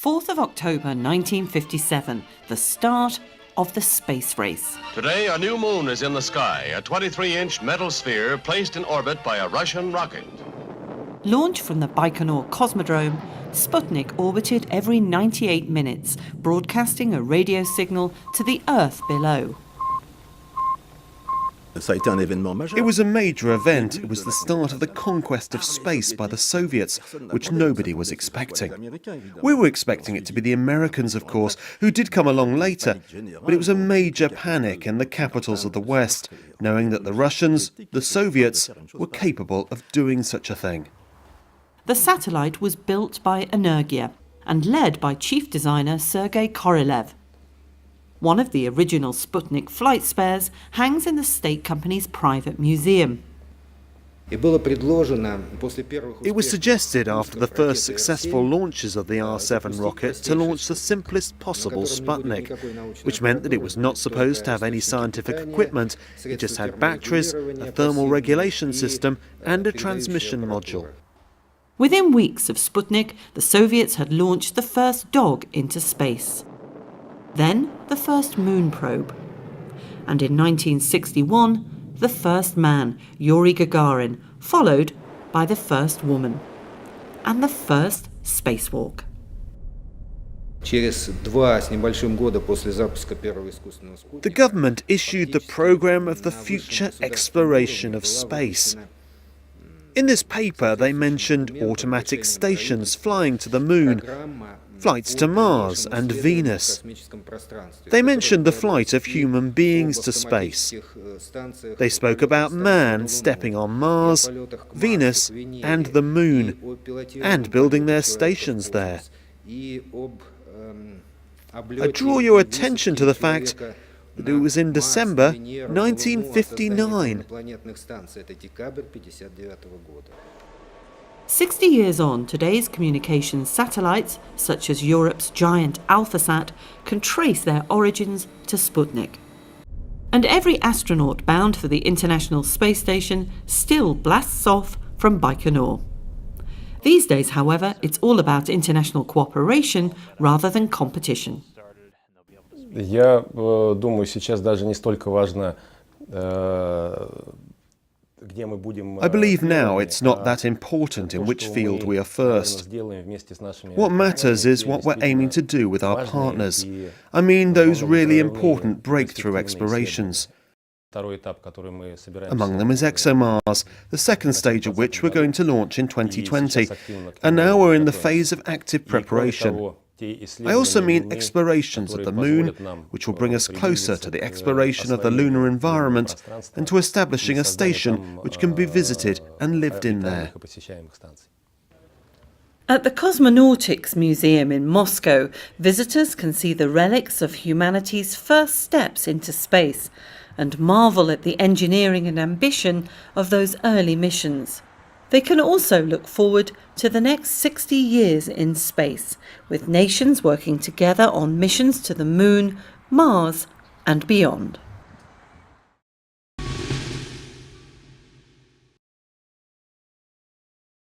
4th of October 1957, the start of the space race. Today, a new moon is in the sky, a 23-inch metal sphere placed in orbit by a Russian rocket. Launched from the Baikonur Cosmodrome, Sputnik orbited every 98 minutes, broadcasting a radio signal to the Earth below. It was a major event. It was the start of the conquest of space by the Soviets, which nobody was expecting. We were expecting it to be the Americans, of course, who did come along later, but it was a major panic in the capitals of the West, knowing that the Russians, the Soviets, were capable of doing such a thing. The satellite was built by Energia and led by chief designer Sergei Korolev. One of the original Sputnik flight spares hangs in the state company's private museum. It was suggested after the first successful launches of the R7 rocket to launch the simplest possible Sputnik, which meant that it was not supposed to have any scientific equipment. It just had batteries, a thermal regulation system and a transmission module. Within weeks of Sputnik, the Soviets had launched the first dog into space. Then the first moon probe. And in 1961, the first man, Yuri Gagarin, followed by the first woman. And the first spacewalk. The government issued the program of the future exploration of space. In this paper, they mentioned automatic stations flying to the moon, flights to Mars and Venus. They mentioned the flight of human beings to space. They spoke about man stepping on Mars, Venus and the moon, and building their stations there. I draw your attention to the fact that it was in December 1959. 60 years on, today's communications satellites, such as Europe's giant AlphaSat, can trace their origins to Sputnik. And every astronaut bound for the International Space Station still blasts off from Baikonur. These days, however, it's all about international cooperation rather than competition. Я думаю, сейчас даже не столько важно, I believe now it's not that important in which field we are first. What matters is what we're aiming to do with our partners. I mean those really important breakthrough explorations. Among them is ExoMars, the second stage of which we're going to launch in 2020, and now we're in the phase of active preparation. I also mean explorations of the moon, which will bring us closer to the exploration of the lunar environment and to establishing a station which can be visited and lived in there. At the Cosmonautics Museum in Moscow, visitors can see the relics of humanity's first steps into space and marvel at the engineering and ambition of those early missions. They can also look forward to the next 60 years in space, with nations working together on missions to the moon, Mars and beyond.